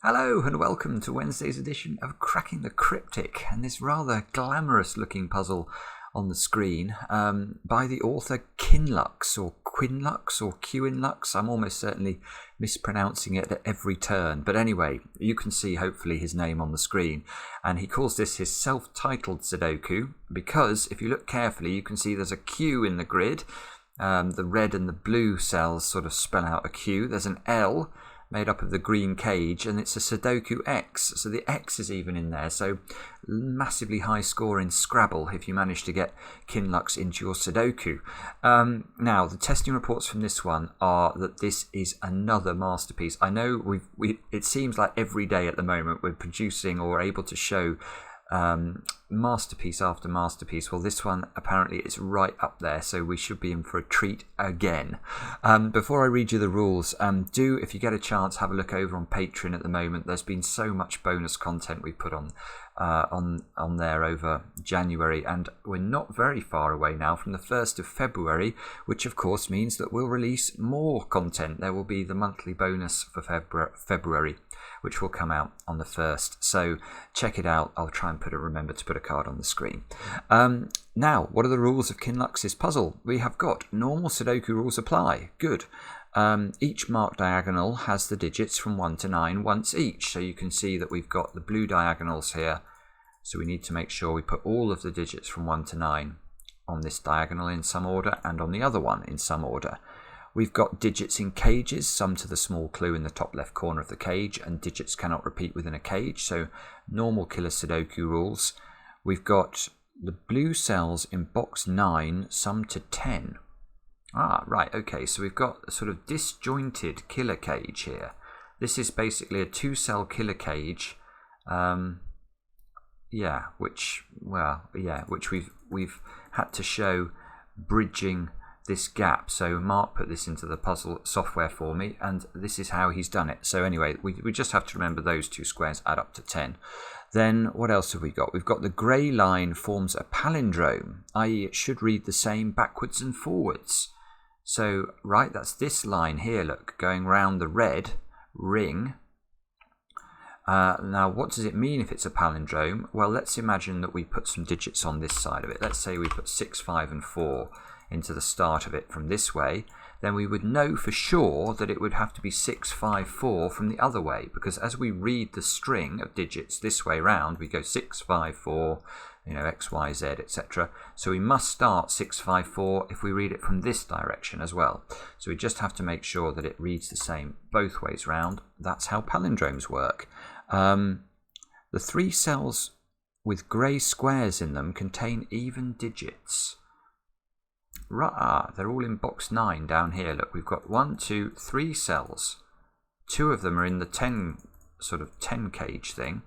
Hello and welcome to Wednesday's edition of Cracking the Cryptic and this rather glamorous looking puzzle on the screen by the author Qinlux or Qinlux. I'm almost certainly mispronouncing it at every turn, but anyway, you can see hopefully his name on the screen, and he calls this his self-titled Sudoku because if you look carefully you can see there's a Q in the grid. The red and the blue cells sort of spell out a Q. There's an L made up of the green cage, and it's a Sudoku X, so the X is even in there, so massively high score in Scrabble if you manage to get Qinlux into your Sudoku. Now, the testing reports from this one are that this is another masterpiece. I know it seems like every day at the moment we're producing or able to show masterpiece after masterpiece. Well, this one apparently is right up there, so we should be in for a treat again. Before I read you the rules, do, if you get a chance, have a look over on Patreon at the moment. There's been so much bonus content we put on there over January, and we're not very far away now from the 1st of February, which of course means that we'll release more content. There will be the monthly bonus for February, which will come out on the 1st, so check it out. I'll try and remember to put a card on the screen. Now, what are the rules of Qinlux's puzzle? We have got normal Sudoku rules apply. Good. Each marked diagonal has the digits from 1 to 9 once each, so you can see that we've got the blue diagonals here, so we need to make sure we put all of the digits from 1 to 9 on this diagonal in some order and on the other one in some order. We've got digits in cages, some to the small clue in the top left corner of the cage, and digits cannot repeat within a cage, so normal killer Sudoku rules. We've got the blue cells in box 9 sum to 10. Right, okay, so we've got a sort of disjointed killer cage here. This is basically a 2-cell killer cage, which we've had to show bridging this gap. So Mark put this into the puzzle software for me, and this is how he's done it. So anyway, we just have to remember those two squares add up to 10. Then what else have we got? We've got the grey line forms a palindrome, i.e. it should read the same backwards and forwards. So, right, that's this line here, look, going round the red ring. Now, what does it mean if it's a palindrome? Well, let's imagine that we put some digits on this side of it. Let's say we put 6, 5 and 4 into the start of it from this way. Then we would know for sure that it would have to be 6, 5, 4 from the other way, because as we read the string of digits this way round, we go 6, 5, 4, X, Y, Z, etc. So we must start 6, 5, 4 if we read it from this direction as well. So we just have to make sure that it reads the same both ways round. That's how palindromes work. The 3 cells with grey squares in them contain even digits. They're all in box 9 down here. Look, we've got 1, 2, 3 cells. 2 of them are in the 10 cage thing.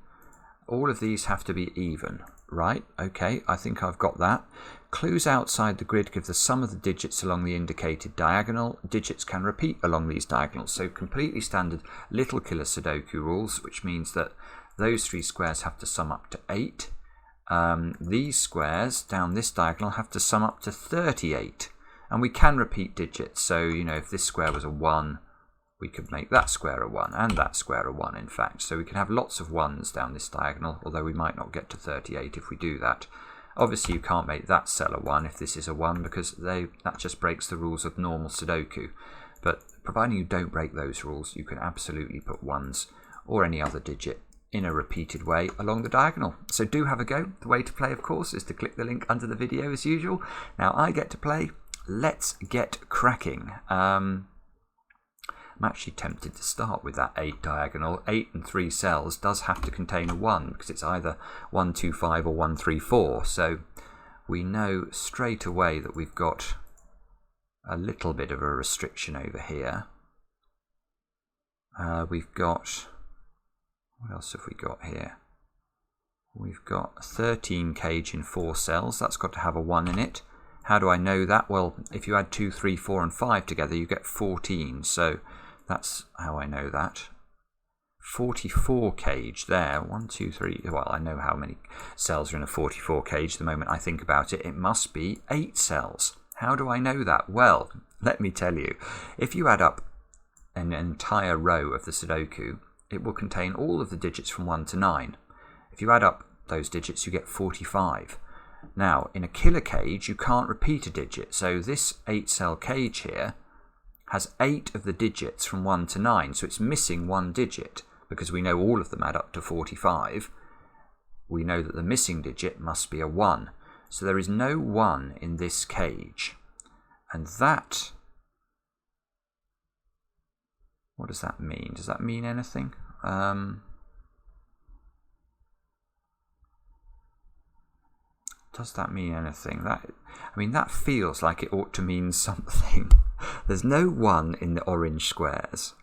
All of these have to be even. Right, okay, I think I've got that. Clues outside the grid give the sum of the digits along the indicated diagonal. Digits can repeat along these diagonals. So completely standard little killer Sudoku rules, which means that those 3 squares have to sum up to 8. These squares down this diagonal have to sum up to 38. And we can repeat digits. So, if this square was a 1, we could make that square a 1 and that square a 1, in fact. So we can have lots of 1s down this diagonal, although we might not get to 38 if we do that. Obviously, you can't make that cell a 1 if this is a 1, because that just breaks the rules of normal Sudoku. But providing you don't break those rules, you can absolutely put 1s or any other digit in a repeated way along the diagonal. So do have a go. The way to play, of course, is to click the link under the video as usual. Now I get to play. Let's get cracking. I'm actually tempted to start with that 8 diagonal. 8 and 3 cells does have to contain a 1 because it's either 1, 2, 5 or 1, 3, 4. So we know straight away that we've got a little bit of a restriction over here. We've got, what else have we got here? We've got 13 cage in 4 cells. That's got to have a 1 in it. How do I know that? Well, if you add 2, 3, 4 and 5 together, you get 14. So that's how I know that. 44 cage there. 1, 2, 3. Well, I know how many cells are in a 44 cage the moment I think about it. It must be 8 cells. How do I know that? Well, let me tell you. If you add up an entire row of the Sudoku, it will contain all of the digits from 1 to 9. If you add up those digits, you get 45. Now, in a killer cage, you can't repeat a digit, so this 8-cell cage here has 8 of the digits from 1 to 9, so it's missing one digit. Because we know all of them add up to 45, we know that the missing digit must be a 1. So there is no 1 in this cage. And that... what does that mean? Does that mean anything? Does that mean anything? That feels like it ought to mean something. There's no 1 in the orange squares.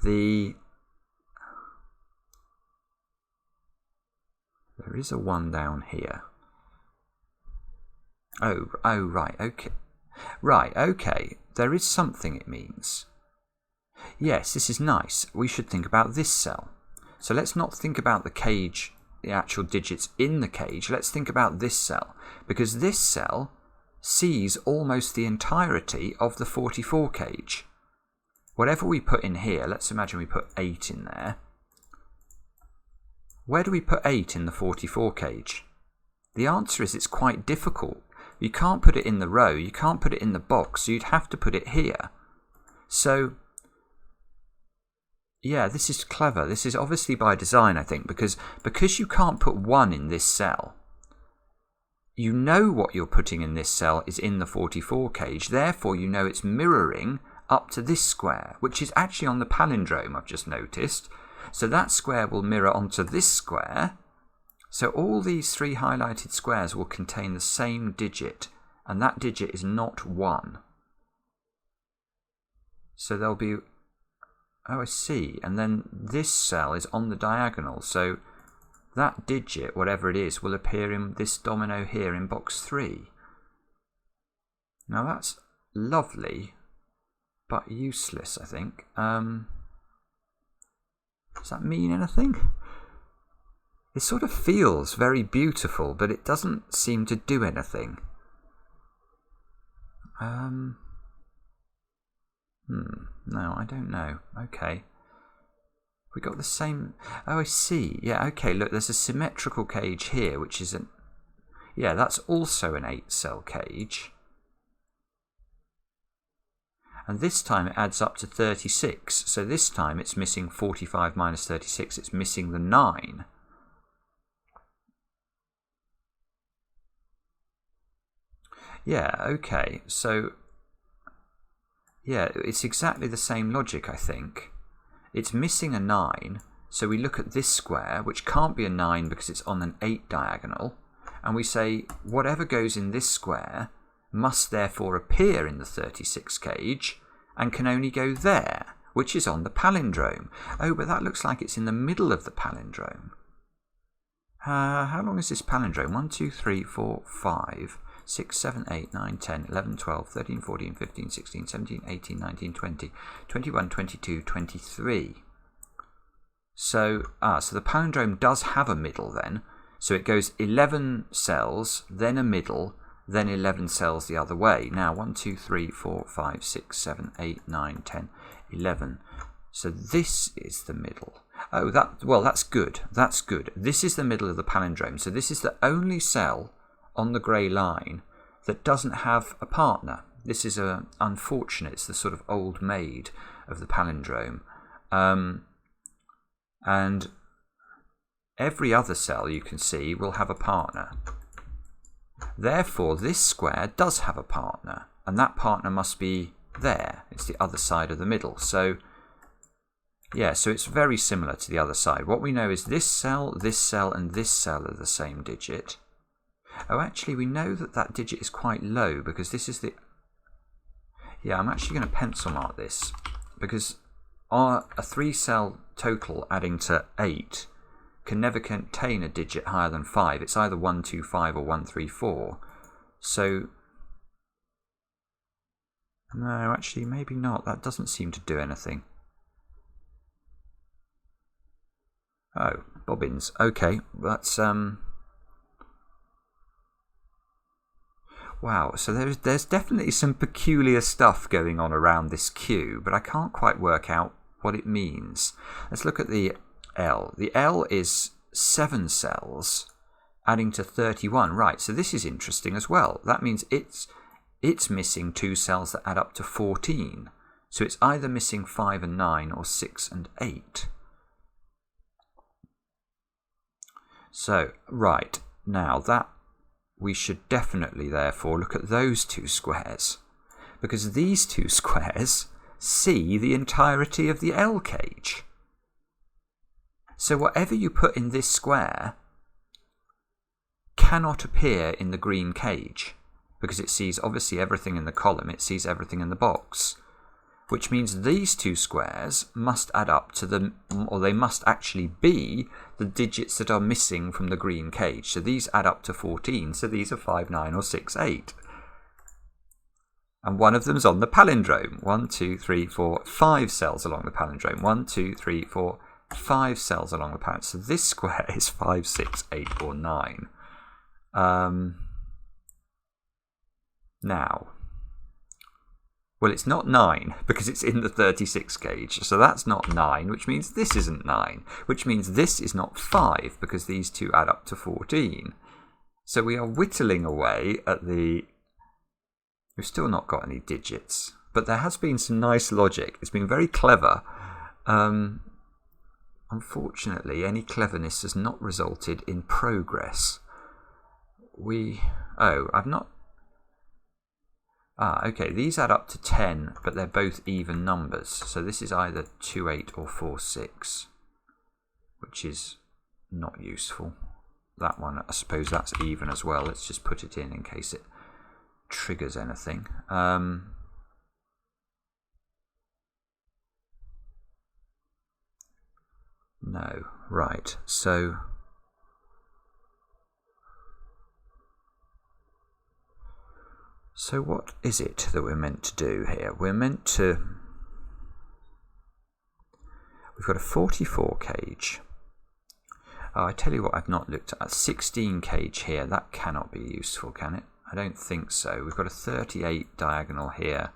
There is a 1 down here. Oh, right, okay. Right, okay. There is something it means. Yes, this is nice. We should think about this cell. So let's not think about the cage, the actual digits in the cage. Let's think about this cell. Because this cell sees almost the entirety of the 44 cage. Whatever we put in here, let's imagine we put 8 in there. Where do we put 8 in the 44 cage? The answer is it's quite difficult. You can't put it in the row, you can't put it in the box, so you'd have to put it here. So, yeah, this is clever. This is obviously by design, I think, because you can't put 1 in this cell. You know what you're putting in this cell is in the 44 cage, therefore you know it's mirroring up to this square, which is actually on the palindrome, I've just noticed. So that square will mirror onto this square. So all these 3 highlighted squares will contain the same digit, and that digit is not 1. So there'll be... oh, I see. And then this cell is on the diagonal, so that digit, whatever it is, will appear in this domino here in box 3. Now that's lovely, but useless, I think. Does that mean anything? It sort of feels very beautiful, but it doesn't seem to do anything. No, I don't know. Okay. We got the same... oh, I see. Yeah, okay, look, there's a symmetrical cage here, which is an... yeah, that's also an 8-cell cage. And this time it adds up to 36. So this time it's missing 45 minus 36. It's missing the 9. Yeah, okay. So, yeah, it's exactly the same logic, I think. It's missing a 9. So we look at this square, which can't be a 9 because it's on an 8 diagonal. And we say, whatever goes in this square must therefore appear in the 36 cage and can only go there, which is on the palindrome. Oh, but that looks like it's in the middle of the palindrome. How long is this palindrome? 1, 2, 3, 4, 5, 6, 7, 8, 9, 10, 11, 12, 13, 14, 15, 16, 17, 18, 19, 20, 21, 22, 23. So the palindrome does have a middle then. So it goes 11 cells, then a middle, then 11 cells the other way. Now 1, 2, 3, 4, 5, 6, 7, 8, 9, 10, 11. So this is the middle. Oh, that's good. That's good. This is the middle of the palindrome. So this is the only cell on the grey line that doesn't have a partner. This is unfortunate. It's the sort of old maid of the palindrome. And every other cell you can see will have a partner. Therefore, this square does have a partner, and that partner must be there. It's the other side of the middle. So, yeah, so it's very similar to the other side. What we know is this cell, and this cell are the same digit. Oh, actually, we know that that digit is quite low because this is the... yeah, I'm actually going to pencil mark this because a 3-cell total adding to 8 can never contain a digit higher than 5. It's either 1, 2, 5 or 1, 3, 4. So, no, actually, maybe not. That doesn't seem to do anything. Oh, bobbins. Okay, that's wow, so there's definitely some peculiar stuff going on around this queue, but I can't quite work out what it means. Let's look at the L. The L is 7 cells adding to 31. Right, so this is interesting as well. That means it's missing 2 cells that add up to 14. So it's either missing 5 and 9 or 6 and 8. So, right, now that we should definitely therefore look at those 2 squares, because these 2 squares see the entirety of the L cage. So whatever you put in this square cannot appear in the green cage, because it sees obviously everything in the column, it sees everything in the box, which means these 2 squares must add up to the, or they must actually be the digits that are missing from the green cage. So these add up to 14, so these are 5, 9 or 6, 8. And one of them's on the palindrome. 1, 2, 3, 4, 5 cells along the palindrome. 1, 2, 3, 4, 5 cells along the palindrome. So this square is 5, 6, 8 or 9. Now, well, it's not 9 because it's in the 36 gauge. So that's not 9, which means this isn't 9, which means this is not 5 because these 2 add up to 14. So we are whittling away at the... We've still not got any digits, but there has been some nice logic. It's been very clever. Unfortunately, any cleverness has not resulted in progress. Okay, these add up to 10, but they're both even numbers. So this is either 2, 8 or 4, 6, which is not useful. That one, I suppose that's even as well. Let's just put it in case it triggers anything. No, right, so what is it that we're meant to do here? We're meant to... We've got a 44 cage. Oh, I tell you what I've not looked at. A 16 cage here. That cannot be useful, can it? I don't think so. We've got a 38 diagonal here.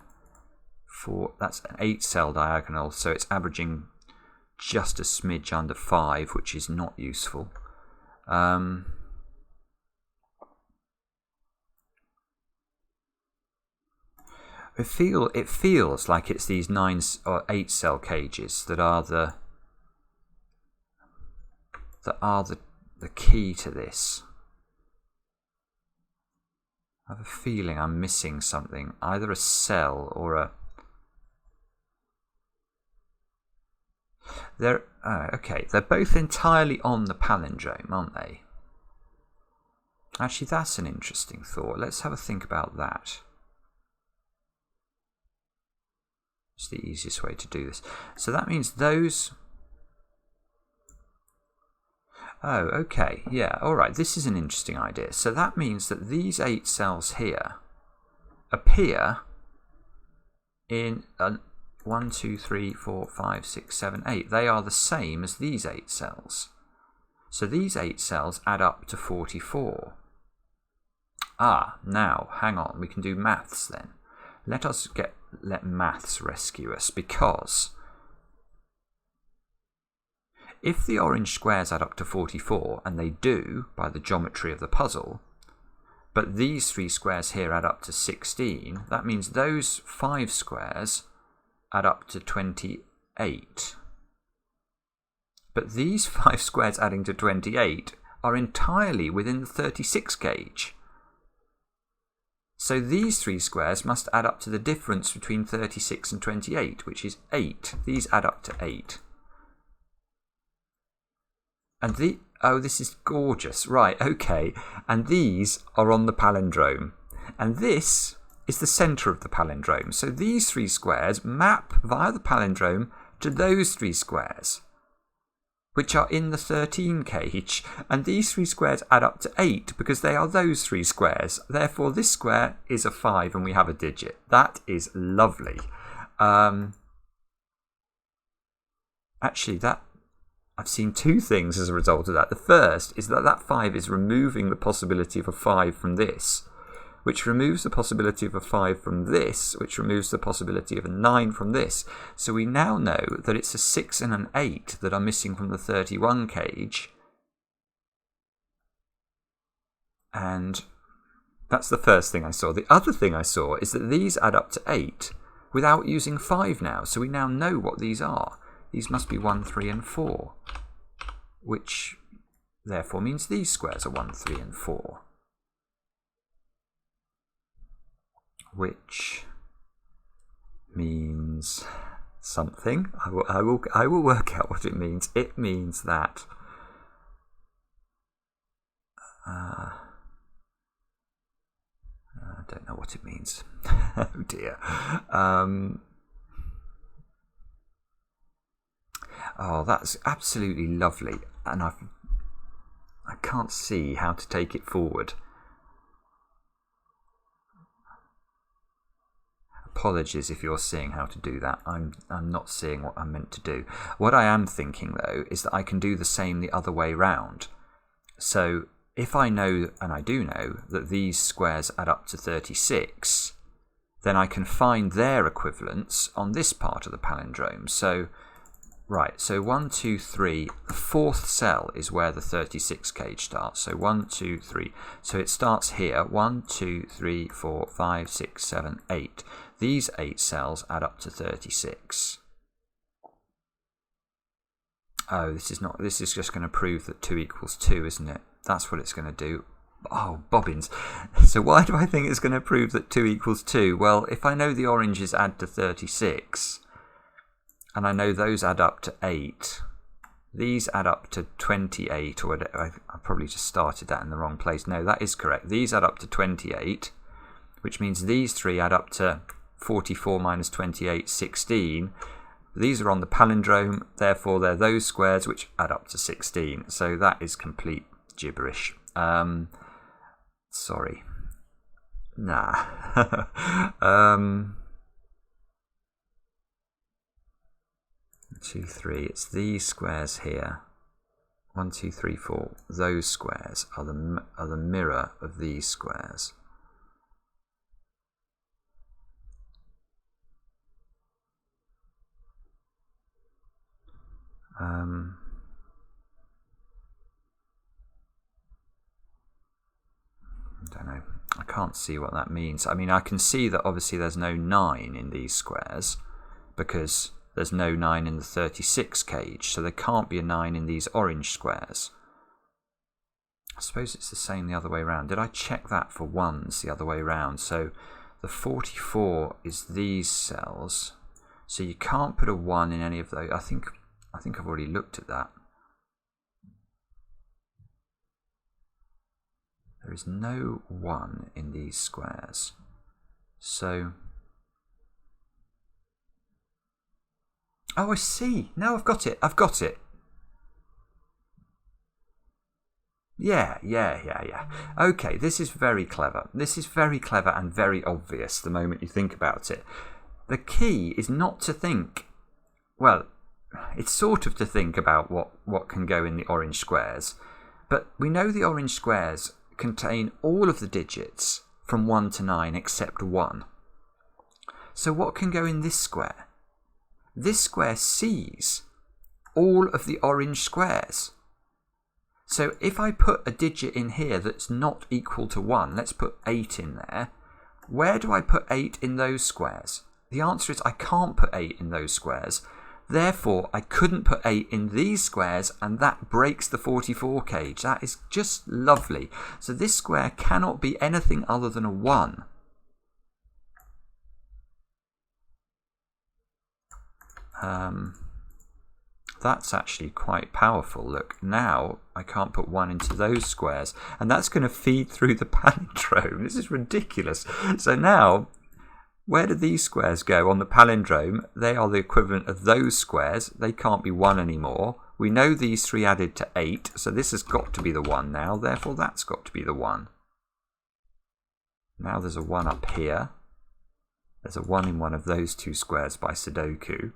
That's an 8 cell diagonal, so it's averaging just a smidge under 5, which is not useful. It feels like it's these 9 or 8 cell cages that are the key to this. I have a feeling I'm missing something, either a cell or a... Okay, they're both entirely on the palindrome, aren't they? Actually, that's an interesting thought. Let's have a think about that. It's the easiest way to do this. So that means those... Oh, okay, yeah, alright, this is an interesting idea. So that means that these 8 cells here appear in 1, 2, 3, 4, 5, 6, 7, 8. They are the same as these 8 cells. So these 8 cells add up to 44. Now, hang on, we can do maths then. Let maths rescue us, because if the orange squares add up to 44, and they do by the geometry of the puzzle, but these 3 squares here add up to 16, that means those 5 squares add up to 28. But these 5 squares adding to 28 are entirely within the 36 gauge. So these 3 squares must add up to the difference between 36 and 28, which is 8. These add up to 8. And this is gorgeous. Right, okay. And these are on the palindrome. And this is the centre of the palindrome. So these 3 squares map via the palindrome to those 3 squares, which are in the 13 cage. And these 3 squares add up to 8 because they are those 3 squares. Therefore, this square is a 5 and we have a digit. That is lovely. Actually, I've seen 2 things as a result of that. The first is that 5 is removing the possibility of a 5 from this. which removes the possibility of a 5 from this, which removes the possibility of a 9 from this. So we now know that it's a 6 and an 8 that are missing from the 31 cage. And that's the first thing I saw. The other thing I saw is that these add up to 8 without using 5 now. So we now know what these are. These must be 1, 3 and 4, which therefore means these squares are 1, 3 and 4. Which means something. I will work out what it means. It means that I don't know what it means. Oh dear. Oh, that's absolutely lovely, and I can't see how to take it forward. Apologies if you're seeing how to do that. I'm not seeing what I'm meant to do. What I am thinking though is that I can do the same the other way round. So if I know, and I do know, that these squares add up to 36, then I can find their equivalents on this part of the palindrome. So right, so 1, 2, 3, the fourth cell is where the 36 cage starts. So 1, 2, 3. So it starts here. 1, 2, 3, 4, 5, 6, 7, 8. These 8 cells add up to 36. Oh, this is just going to prove that 2 equals 2, isn't it? That's what it's going to do. Oh, bobbins. So why do I think it's going to prove that 2 equals 2? Well, if I know the oranges add to 36, and I know those add up to 8, these add up to 28, or whatever. I probably just started that in the wrong place. No, that is correct. These add up to 28, which means these 3 add up to 44 minus 28, 16. These are on the palindrome, therefore they're those squares which add up to 16. So that is complete gibberish. Sorry. Nah. 2, 3. It's these squares here. 1, 2, 3, 4. Those squares are the mirror of these squares. I don't know. I can't see what that means. I mean, I can see that obviously there's no 9 in these squares because there's no 9 in the 36 cage, so there can't be a 9 in these orange squares. I suppose it's the same the other way around. Did I check that for 1s the other way around? So the 44 is these cells, so you can't put a 1 in any of those. I think I've already looked at that. There is no 1 in these squares. So, oh, I see. Now I've got it. Yeah. Okay, this is very clever. This is very clever and very obvious the moment you think about it. The key is not to think, well, it's sort of to think about what can go in the orange squares. But we know the orange squares contain all of the digits from 1 to 9 except 1. So what can go in this square? This square sees all of the orange squares. So if I put a digit in here that's not equal to 1, let's put 8 in there, where do I put 8 in those squares? The answer is I can't put 8 in those squares. Therefore, I couldn't put 8 in these squares, and that breaks the 44 cage. That is just lovely. So this square cannot be anything other than a 1. That's actually quite powerful. Look, now I can't put 1 into those squares, and that's going to feed through the palindrome. This is ridiculous. So now, where do these squares go on the palindrome? They are the equivalent of those squares. They can't be 1 anymore. We know these 3 added to 8, so this has got to be the 1 now. Therefore, that's got to be the 1. Now there's a 1 up here. There's a 1 in one of those 2 squares by Sudoku.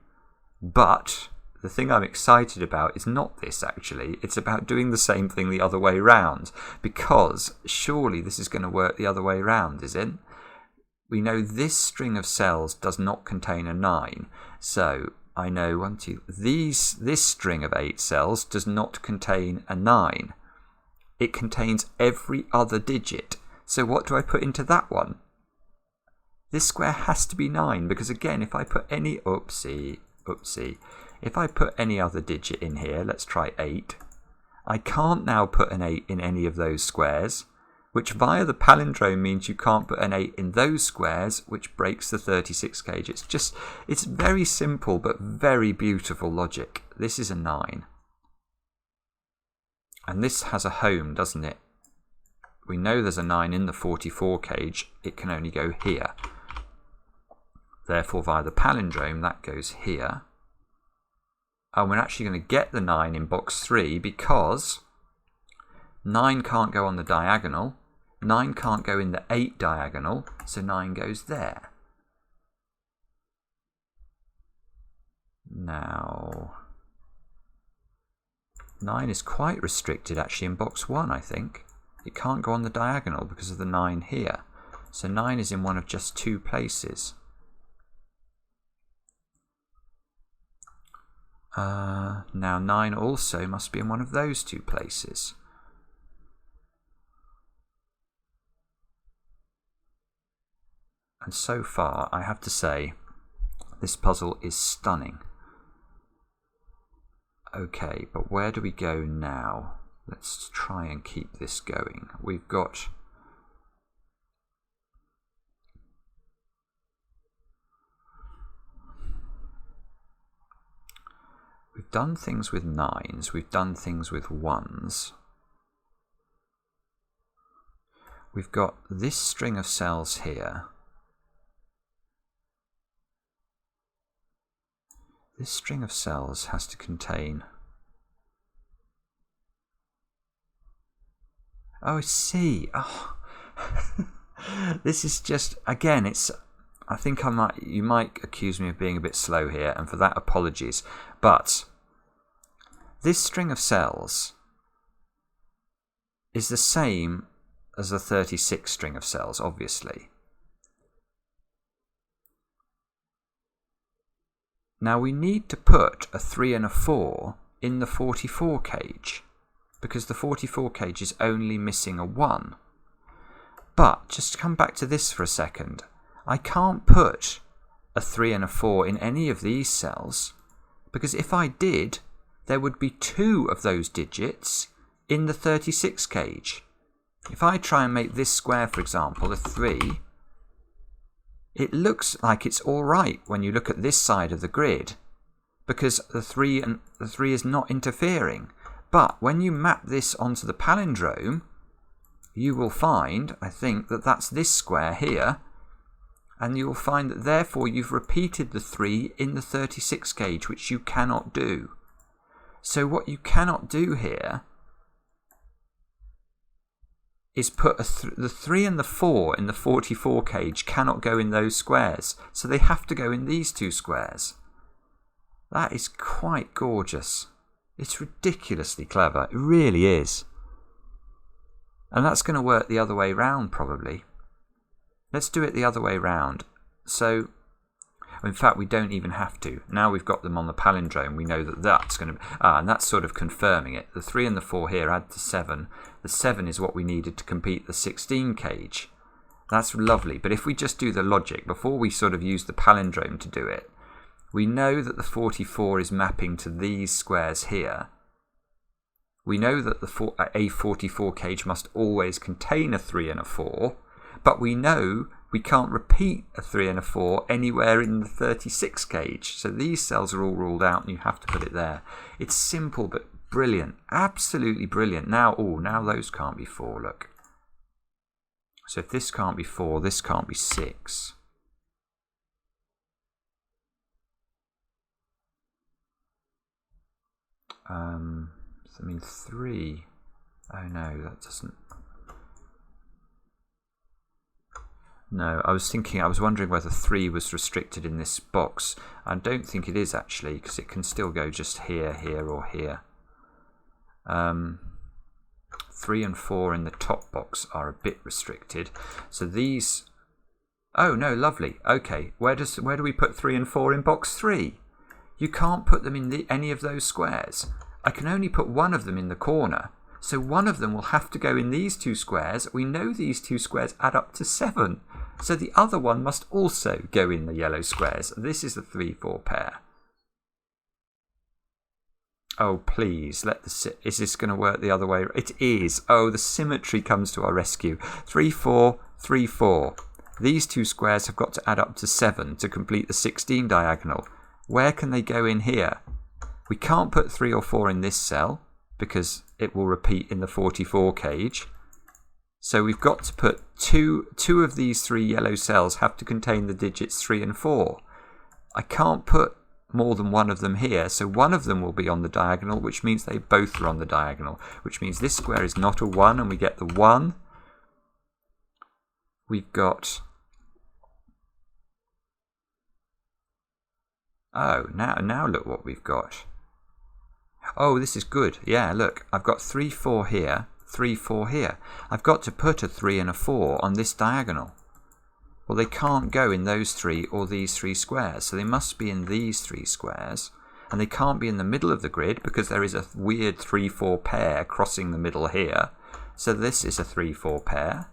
But the thing I'm excited about is not this actually, it's about doing the same thing the other way round, because surely this is going to work the other way round, is it? We know this string of cells does not contain a 9, so I know this string of 8 cells does not contain a 9. It contains every other digit. So what do I put into that one? This square has to be 9, because again, if I put any, oopsie, if I put any other digit in here, let's try 8, I can't now put an 8 in any of those squares, which via the palindrome means you can't put an 8 in those squares, which breaks the 36 cage. It's very simple, but very beautiful logic. This is a 9. And this has a home, doesn't it? We know there's a 9 in the 44 cage. It can only go here. Therefore, via the palindrome, that goes here. And we're actually going to get the 9 in box 3 because 9 can't go on the diagonal. 9 can't go in the 8 diagonal, so 9 goes there. Now, 9 is quite restricted actually in box 1, I think. It can't go on the diagonal because of the 9 here. So 9 is in one of just 2 places. Now 9 also must be in one of those 2 places. And so far, I have to say, this puzzle is stunning. Okay, but where do we go now? Let's try and keep this going. We've done things with 9s, we've done things with 1s. We've got this string of cells here. This string of cells has to contain... Oh, I see. Oh. This is just, again, I think you might accuse me of being a bit slow here, and for that, apologies. But this string of cells is the same as the 36 string of cells, obviously. Now we need to put a 3 and a 4 in the 44 cage, because the 44 cage is only missing a 1. But, just to come back to this for a second, I can't put a 3 and a 4 in any of these cells, because if I did, there would be 2 of those digits in the 36 cage. If I try and make this square, for example, a 3, it looks like it's alright when you look at this side of the grid, because the 3 is not interfering. But when you map this onto the palindrome, you will find, I think, that that's this square here, and you will find that therefore you've repeated the 3 in the 36 cage, which you cannot do. So what you cannot do here is put the 3 and the 4 in the 44 cage cannot go in those squares, so they have to go in these 2 squares. That is quite gorgeous. It's ridiculously clever. It really is. And that's going to work the other way round, probably. Let's do it the other way round. So, in fact, we don't even have to. Now we've got them on the palindrome, we know that that's going to... and that's sort of confirming it. The 3 and the 4 here add to 7. The 7 is what we needed to complete the 16 cage. That's lovely. But if we just do the logic, before we sort of use the palindrome to do it, we know that the 44 is mapping to these squares here. We know that a 44 cage must always contain a 3 and a 4, but we know we can't repeat a 3 and a 4 anywhere in the 36 cage. So these cells are all ruled out and you have to put it there. It's simple but brilliant. Absolutely brilliant. Now those can't be 4, look. So if this can't be 4, this can't be 6. I mean 3. Oh no, that doesn't. No, I was wondering whether 3 was restricted in this box. I don't think it is actually, because it can still go just here, here, or here. 3 and 4 in the top box are a bit restricted. So these... Oh, no, lovely. Okay, where do we put 3 and 4 in box 3? You can't put them in any of those squares. I can only put one of them in the corner. So one of them will have to go in these 2 squares. We know these 2 squares add up to 7. So the other one must also go in the yellow squares. This is the 3-4 pair. Oh, please, is this going to work the other way? It is. Oh, the symmetry comes to our rescue. 3-4, 3-4. These 2 squares have got to add up to 7 to complete the 16 diagonal. Where can they go in here? We can't put 3 or 4 in this cell because it will repeat in the 44 cage. So we've got to put two of these 3 yellow cells have to contain the digits 3 and 4. I can't put more than one of them here, so one of them will be on the diagonal, which means they both are on the diagonal, which means this square is not a 1, and we get the 1. We've got... Oh, now look what we've got. Oh, this is good. Yeah, look, I've got 3, 4 here, 3, 4 here. I've got to put a 3 and a 4 on this diagonal. Well, they can't go in those 3 or these 3 squares, so they must be in these 3 squares. And they can't be in the middle of the grid because there is a weird 3-4 pair crossing the middle here. So this is a 3-4 pair.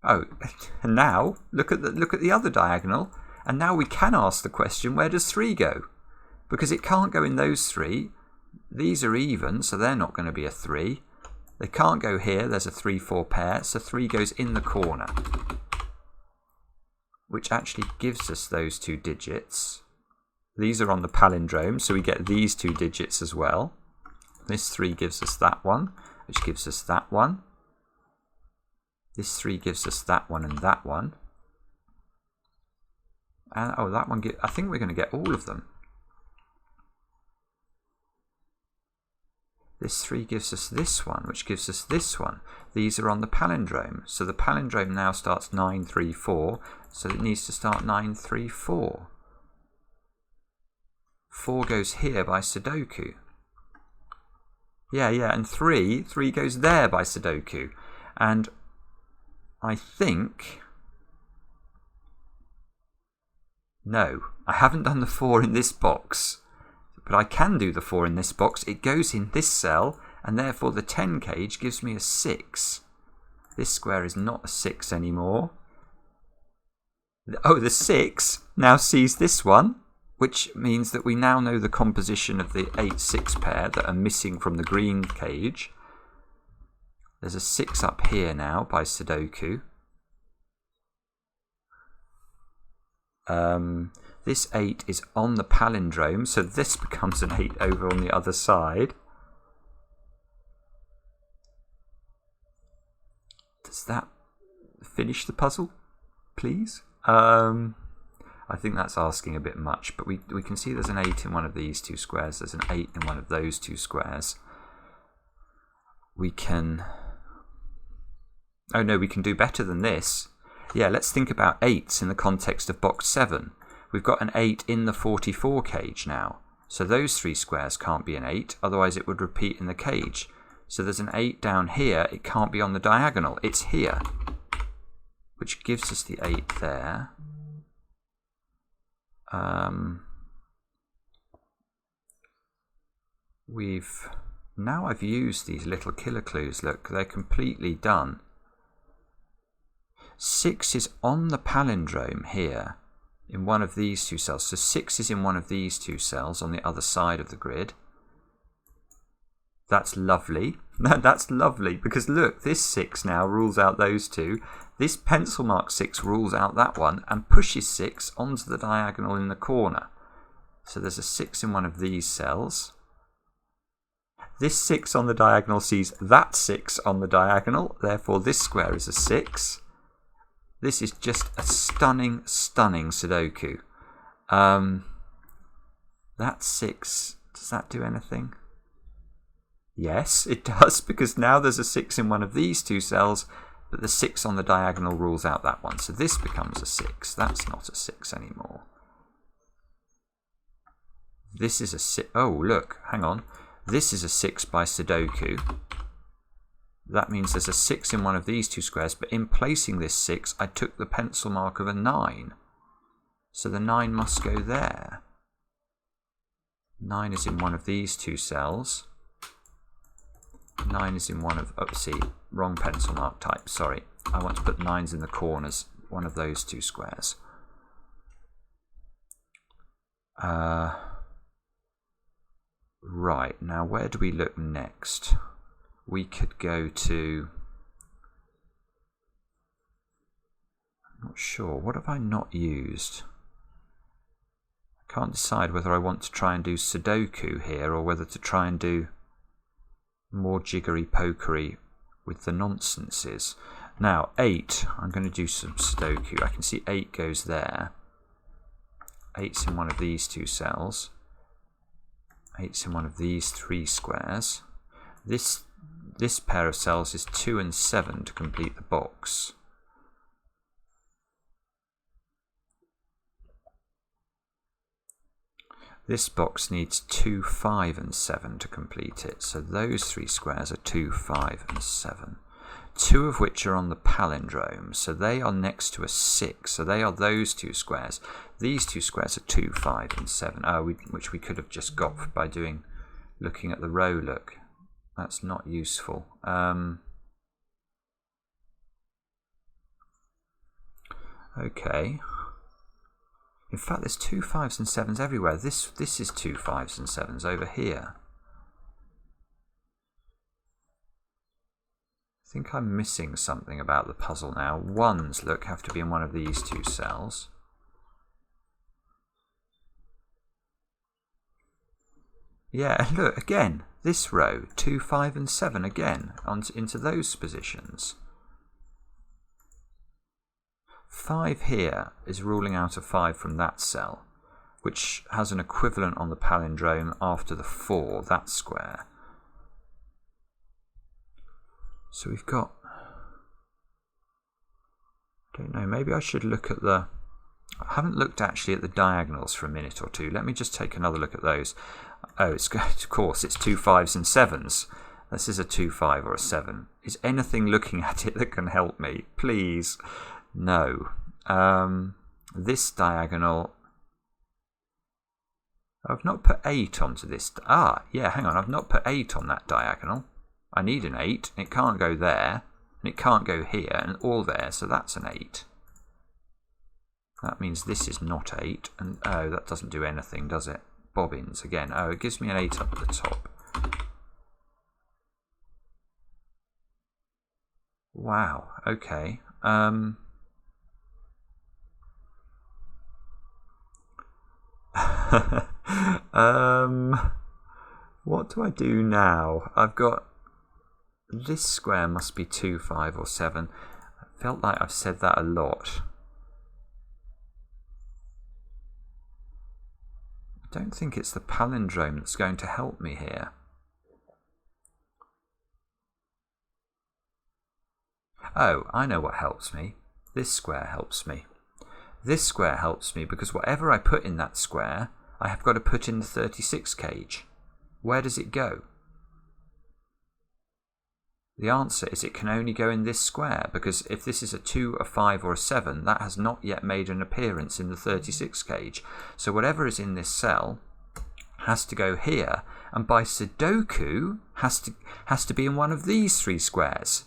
Oh, and now look at the other diagonal, and now we can ask the question, where does 3 go? Because it can't go in those 3. These are even, so they're not going to be a 3. They can't go here, there's a 3-4 pair, so 3 goes in the corner, which actually gives us those 2 digits. These are on the palindrome, so we get these 2 digits as well. This 3 gives us that one, which gives us that one. This 3 gives us that one and that one. And oh, that one, I think we're going to get all of them. This 3 gives us this one, which gives us this one. These are on the palindrome. So the palindrome now starts 9, 3, 4. So it needs to start 9, 3, 4. 4 goes here by Sudoku. Yeah, and 3 goes there by Sudoku. And I think... No, I haven't done the 4 in this box. But I can do the 4 in this box. It goes in this cell, and therefore the 10 cage gives me a 6. This square is not a 6 anymore. Oh, the 6 now sees this one, which means that we now know the composition of the 8-6 pair that are missing from the green cage. There's a 6 up here now by Sudoku. This 8 is on the palindrome, so this becomes an 8 over on the other side. Does that finish the puzzle, please? I think that's asking a bit much, but we can see there's an 8 in one of these 2 squares, there's an 8 in one of those 2 squares. We can... Oh no, we can do better than this. Yeah, let's think about 8s in the context of box 7. We've got an 8 in the 44 cage now. So those 3 squares can't be an 8, otherwise it would repeat in the cage. So there's an 8 down here, it can't be on the diagonal, it's here. Which gives us the 8 there. Now I've used these little killer clues, look, they're completely done. 6 is on the palindrome here in one of these 2 cells. So 6 is in one of these 2 cells on the other side of the grid. That's lovely. That's lovely because look, this 6 now rules out those 2. This pencil mark 6 rules out that one and pushes 6 onto the diagonal in the corner. So there's a 6 in one of these cells. This 6 on the diagonal sees that 6 on the diagonal, therefore this square is a 6. This is just a stunning, stunning Sudoku. That 6, does that do anything? Yes, it does, because now there's a 6 in one of these two cells, but the 6 on the diagonal rules out that one. So this becomes a 6. That's not a 6 anymore. This is a 6. Oh, look, hang on. This is a 6 by Sudoku. That means there's a 6 in one of these two squares, but in placing this 6, I took the pencil mark of a 9. So the 9 must go there. 9 is in one of these two cells. 9 is in one of, oopsie, wrong pencil mark type, sorry. I want to put 9s in the corners, one of those two squares. Right, now where do we look next? We could go to, I'm not sure, what have I not used? I can't decide whether I want to try and do Sudoku here or whether to try and do more jiggery-pokery with the nonsenses. Now, 8, I'm going to do some Sudoku. I can see 8 goes there. 8's in one of these two cells. 8's in one of these three squares. This pair of cells is 2 and 7 to complete the box. This box needs 2, 5 and 7 to complete it. So those three squares are 2, 5 and 7. 2 of which are on the palindrome. So they are next to a 6. So they are those two squares. These two squares are 2, 5 and 7. Which we could have just got by looking at the row look. That's not useful. Okay. In fact, there's 2 5s and 7s everywhere. This is 2 5s and 7s over here. I think I'm missing something about the puzzle now. 1s, look, have to be in one of these two cells. Yeah, look, again, this row, 2, 5 and 7 again, into those positions. 5 here is ruling out a 5 from that cell, which has an equivalent on the palindrome after the 4, that square. So we've got, I don't know, maybe I should look at I haven't looked actually at the diagonals for a minute or two. Let me just take another look at those. Oh, of course, it's 2 5s and 7s. This is a 2, 5 or a 7. Is anything looking at it that can help me? Please. No. This diagonal, I've not put 8 onto this. Yeah, hang on, I've not put 8 on that diagonal. I need an 8, and it can't go there, and it can't go here, and all there, so that's an 8. That means this is not 8, and oh, that doesn't do anything, does it? Bobbins again. Oh, it gives me an 8 up at the top. Wow, okay. What do I do now? I've got this square must be 2, 5 or 7. I felt like I've said that a lot. I don't think it's the palindrome that's going to help me here. Oh, I know what helps me. This square helps me. This square helps me because whatever I put in that square, I have got to put in the 36 cage. Where does it go? The answer is it can only go in this square, because if this is a 2, a 5 or a 7, that has not yet made an appearance in the 36 cage. So whatever is in this cell has to go here, and by Sudoku has to be in one of these three squares.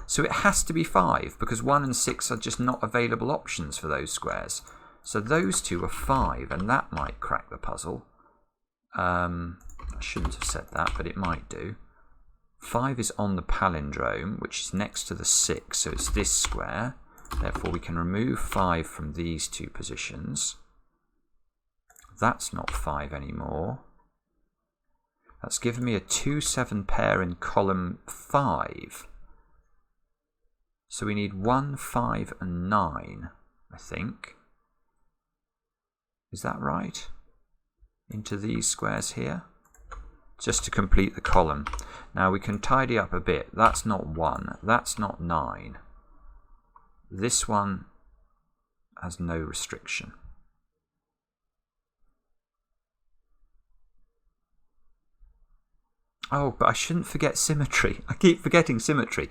So it has to be 5, because 1 and 6 are just not available options for those squares. So those two are 5, and that might crack the puzzle. I shouldn't have said that, but it might do. 5 is on the palindrome, which is next to the 6, so it's this square. Therefore, we can remove 5 from these two positions. That's not 5 anymore. That's given me a 2, 7 pair in column 5. So we need 1, 5 and 9, I think. Is that right? Into these squares here. just to complete the column. Now we can tidy up a bit. That's not 1. That's not 9. This one has no restriction. Oh, but I shouldn't forget symmetry. I keep forgetting symmetry.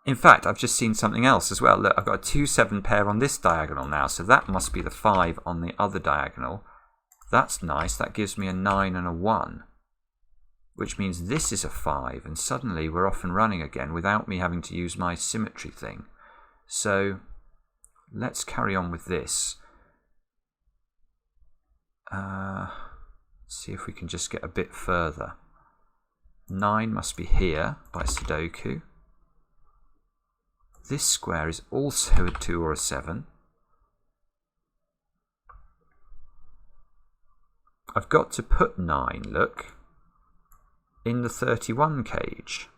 In fact, I've just seen something else as well. Look, I've got a 2, 7 pair on this diagonal now, so that must be the 5 on the other diagonal. That's nice. That gives me a 9 and a 1, which means this is a 5, and suddenly we're off and running again without me having to use my symmetry thing. So let's carry on with this. See if we can just get a bit further. 9 must be here by Sudoku. This square is also a 2 or a 7. I've got to put 9, look, in the 31 cage.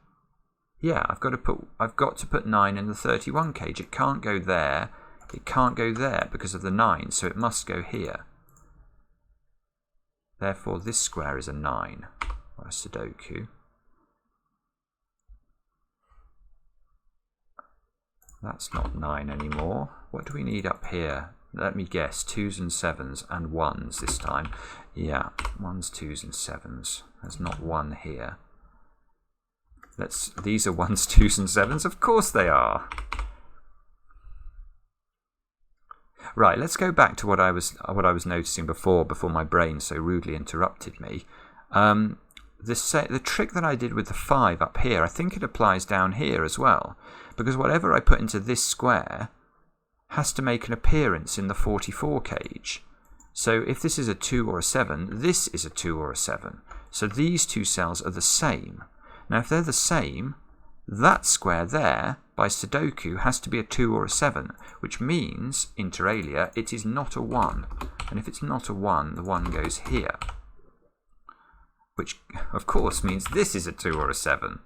Yeah, I've got to put 9 in the 31 cage. It can't go there. It can't go there because of the 9, so it must go here. Therefore, this square is a 9 by Sudoku. That's not 9 anymore. What do we need up here? Let me guess. 2s and 7s and 1s this time. Yeah, 1s, 2s and 7s. There's not 1 here. These are 1s, 2s and 7s. Of course they are. Right, let's go back to what I was noticing before my brain so rudely interrupted me. The trick that I did with the 5 up here, I think it applies down here as well. Because whatever I put into this square has to make an appearance in the 44 cage. So if this is a 2 or a 7, this is a 2 or a 7. So these two cells are the same. Now if they're the same, that square there by Sudoku has to be a 2 or a 7, which means, inter alia, it is not a 1. And if it's not a 1, the 1 goes here. Which, of course, means this is a 2 or a 7.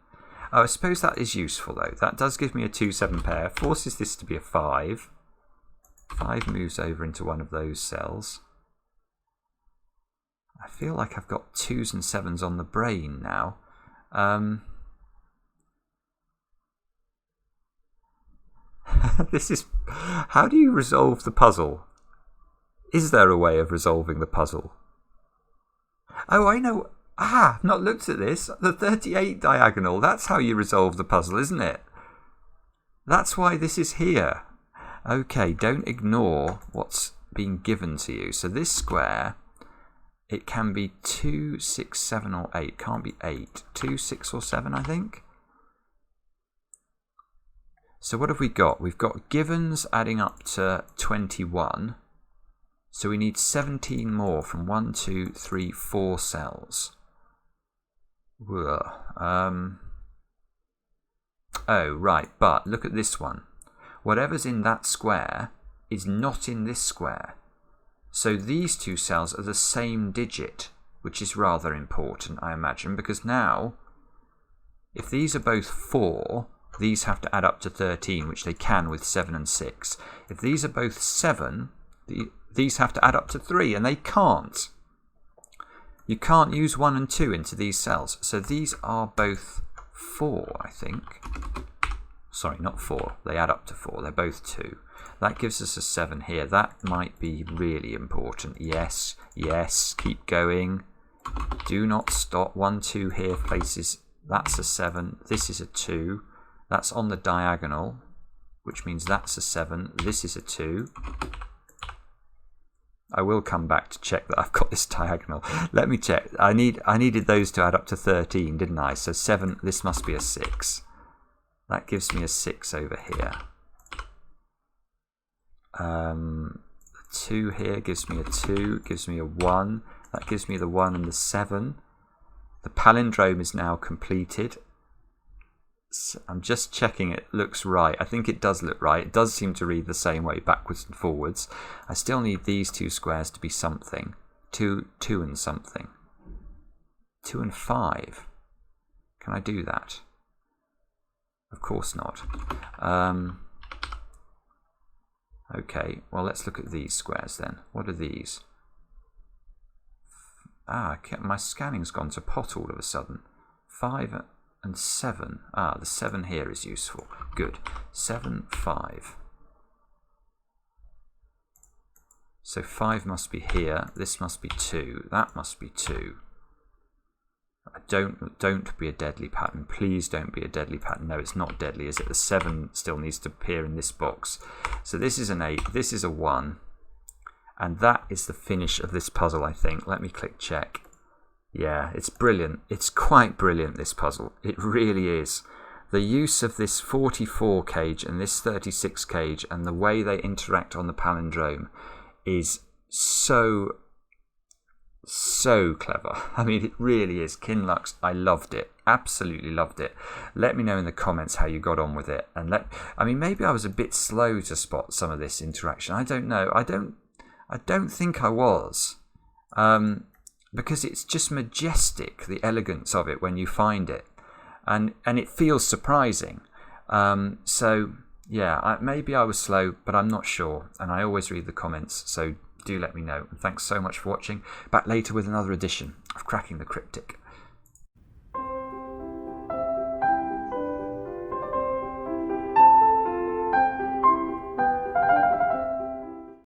Oh, I suppose that is useful, though. That does give me a 2-7 pair, forces this to be a 5. 5 moves over into one of those cells. I feel like I've got 2s and 7s on the brain now. This is... How do you resolve the puzzle? Is there a way of resolving the puzzle? Oh, I know... I've not looked at this. The 38 diagonal, that's how you resolve the puzzle, isn't it? That's why this is here. Okay, don't ignore what's being given to you. So this square, it can be 2, 6, 7 or 8. Can't be 8. 2, 6 or 7, I think. So what have we got? We've got givens adding up to 21. So we need 17 more from 1, 2, 3, 4 cells. Oh, right, but look at this one. Whatever's in that square is not in this square. So these two cells are the same digit, which is rather important, I imagine, because now, if these are both 4, these have to add up to 13, which they can with 7 and 6. If these are both 7, these have to add up to 3, and they can't. You can't use 1 and 2 into these cells. So these are both 4, I think. Sorry, not 4. They add up to 4. They're both 2. That gives us a 7 here. That might be really important. Yes, yes, keep going. Do not stop. 1, 2 here places. That's a 7. This is a 2. That's on the diagonal, which means that's a 7. This is a 2. I will come back to check that I've got this diagonal. Let me check. I needed those to add up to 13, didn't I? So 7, this must be a 6. That gives me a 6 over here. 2 here gives me a 2, gives me a 1. That gives me the 1 and the 7. The palindrome is now completed. I'm just checking it looks right. I think it does look right. It does seem to read the same way, backwards and forwards. I still need these two squares to be something. 2 and something. 2 and 5. Can I do that? Of course not. Okay, well let's look at these squares then. What are these? My scanning's gone to pot all of a sudden. 5 and 7. The 7 here is useful. Good. 7, 5. So 5 must be here. This must be 2. That must be 2. Don't be a deadly pattern. Please don't be a deadly pattern. No, it's not deadly, is it? The 7 still needs to appear in this box. So this is an 8. This is a 1. And that is the finish of this puzzle, I think. Let me click check. Yeah, it's brilliant. It's quite brilliant, this puzzle. It really is. The use of this 44 cage and this 36 cage and the way they interact on the palindrome is so clever. I mean, it really is. Qinlux, I loved it. Absolutely loved it. Let me know in the comments how you got on with it. And maybe I was a bit slow to spot some of this interaction. I don't know. I don't think I was. Because it's just majestic, the elegance of it when you find it. And it feels surprising. So, yeah, maybe I was slow, but I'm not sure. And I always read the comments, so do let me know. And thanks so much for watching. Back later with another edition of Cracking the Cryptic.